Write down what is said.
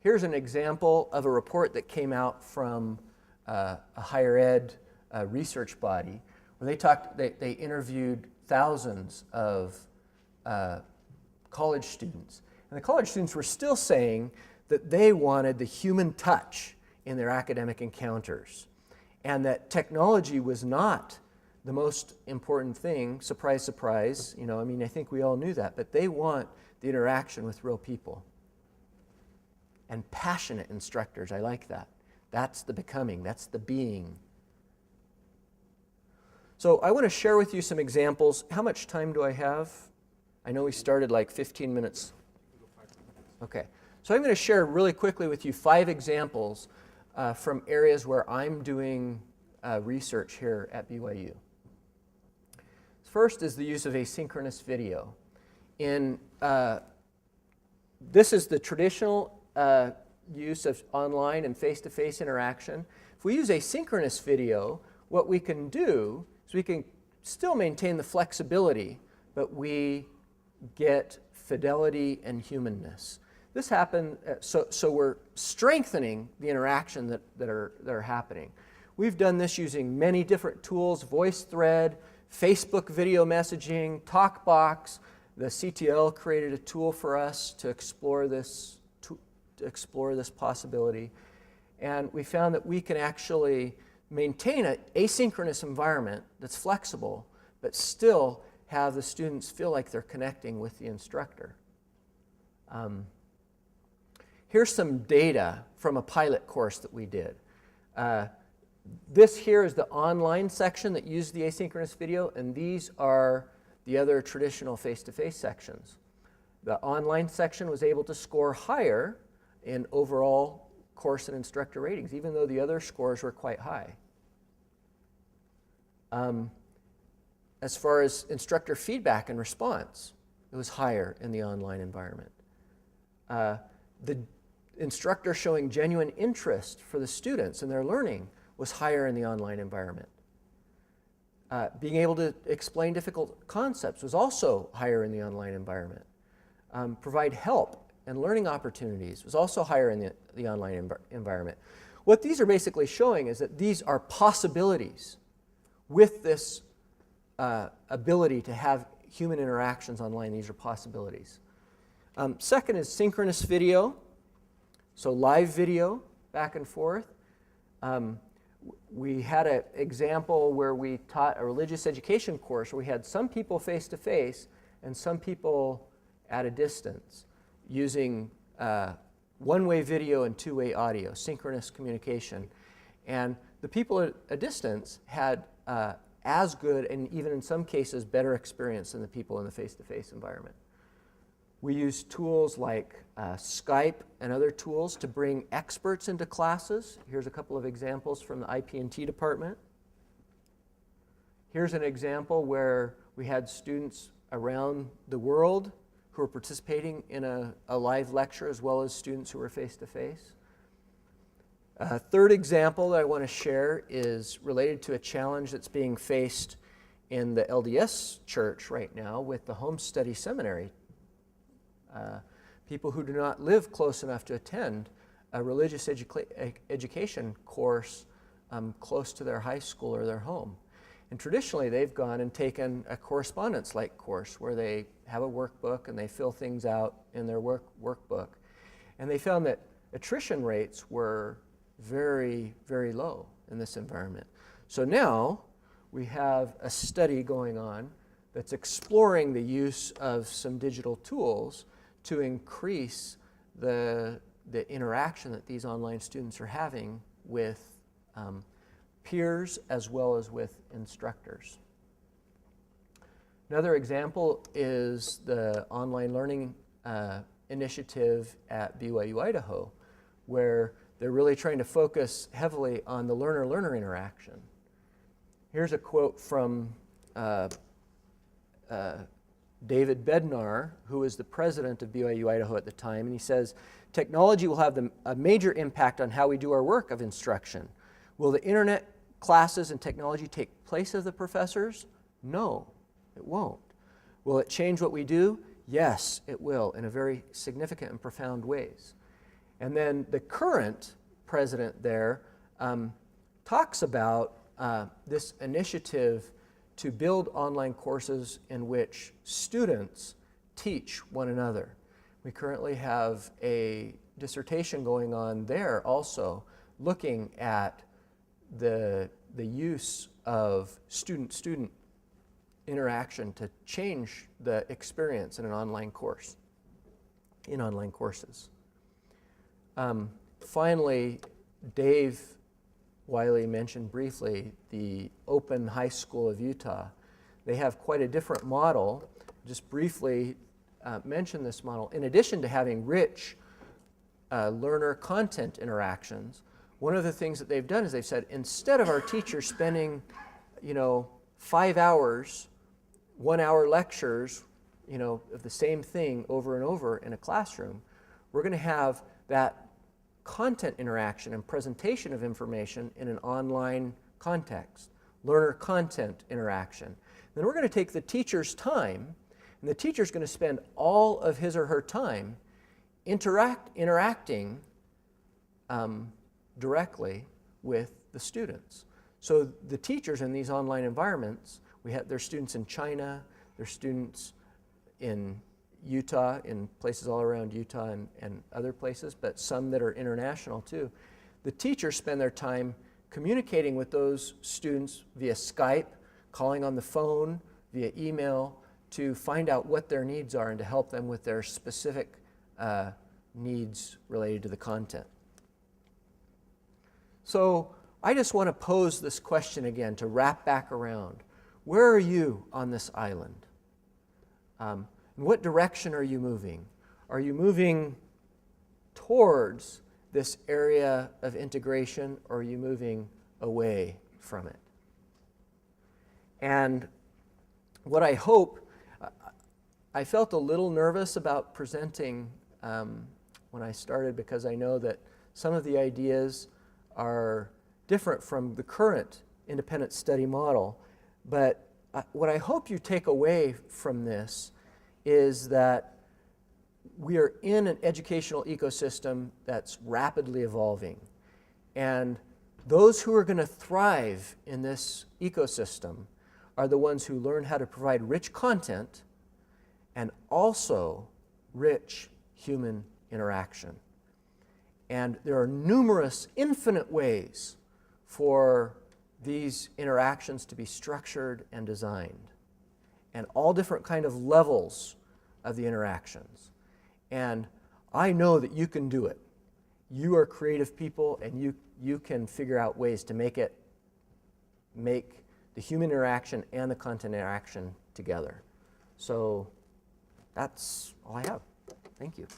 Here's an example of a report that came out from a higher ed research body where they interviewed thousands of college students. And the college students were still saying that they wanted the human touch in their academic encounters, and that technology was not the most important thing. Surprise, surprise. I think we all knew that, but they want the interaction with real people. And passionate instructors, I like that. That's the becoming, that's the being. So I want to share with you some examples. How much time do I have? I know we started like 15 minutes. Okay. So I'm going to share really quickly with you 5 examples from areas where I'm doing research here at BYU. First is the use of asynchronous video. This is the traditional use of online and face-to-face interaction. If we use asynchronous video, what we can do is we can still maintain the flexibility, but we get fidelity and humanness. This happened, so we're strengthening the interaction that are happening. We've done this using many different tools: VoiceThread, Facebook video messaging, TalkBox. The CTL created a tool for us to explore this possibility. And we found that we can actually maintain an asynchronous environment that's flexible, but still have the students feel like they're connecting with the instructor. Here's some data from a pilot course that we did. This here is the online section that used the asynchronous video, and these are the other traditional face-to-face sections. The online section was able to score higher in overall course and instructor ratings, even though the other scores were quite high. As far as instructor feedback and response, it was higher in the online environment. The instructor showing genuine interest for the students and their learning was higher in the online environment. Being able to explain difficult concepts was also higher in the online environment. Provide help and learning opportunities was also higher in the online environment. What these are basically showing is that these are possibilities with this ability to have human interactions online. These are possibilities. Second is synchronous video, so live video back and forth. We had an example where we taught a religious education course where we had some people face-to-face and some people at a distance using one-way video and two-way audio, synchronous communication. And the people at a distance had as good and even in some cases better experience than the people in the face-to-face environment. We use tools like Skype and other tools to bring experts into classes. Here's a couple of examples from the IP&T department. Here's an example where we had students around the world who were participating in a live lecture as well as students who were face-to-face. A third example that I want to share is related to a challenge that's being faced in the LDS church right now with the home study seminary. People who do not live close enough to attend a religious education course close to their high school or their home. And traditionally, they've gone and taken a correspondence-like course where they have a workbook and they fill things out in their workbook. And they found that attrition rates were very, very low in this environment. So now we have a study going on that's exploring the use of some digital tools to increase the interaction that these online students are having with peers as well as with instructors. Another example is the online learning initiative at BYU Idaho, where they're really trying to focus heavily on the learner-learner interaction. Here's a quote from David Bednar, who was the president of BYU Idaho at the time, and he says, "Technology will have a major impact on how we do our work of instruction. Will the internet classes and technology take place of the professors? No, it won't. Will it change what we do? Yes, it will, in a very significant and profound ways. And then the current president there talks about this initiative to build online courses in which students teach one another. We currently have a dissertation going on there also, looking at the use of student-student interaction to change the experience in an online course, in online courses. Finally, Dave Wiley mentioned briefly the Open High School of Utah. They have quite a different model. Just briefly mention this model. In addition to having rich learner content interactions, one of the things that they've done is they've said, instead of our teachers spending, 5 hours, 1 hour lectures, of the same thing over and over in a classroom, we're going to have that content interaction and presentation of information in an online context, learner content interaction. Then we're going to take the teacher's time, and the teacher's going to spend all of his or her time interacting directly with the students. So the teachers in these online environments, there's students in China, there's students in Utah, in places all around Utah and other places, but some that are international too. The teachers spend their time communicating with those students via Skype, calling on the phone, via email, to find out what their needs are and to help them with their specific needs related to the content. So I just want to pose this question again to wrap back around. Where are you on this island? In what direction are you moving? Are you moving towards this area of integration, or are you moving away from it? And what I hope, I felt a little nervous about presenting when I started, because I know that some of the ideas are different from the current independent study model. But what I hope you take away from this is that we are in an educational ecosystem that's rapidly evolving. And those who are going to thrive in this ecosystem are the ones who learn how to provide rich content and also rich human interaction. And there are numerous, infinite ways for these interactions to be structured and designed, and all different kind of levels of the interactions. And I know that you can do it. You are creative people, and you can figure out ways to make the human interaction and the content interaction together. So that's all I have. Thank you.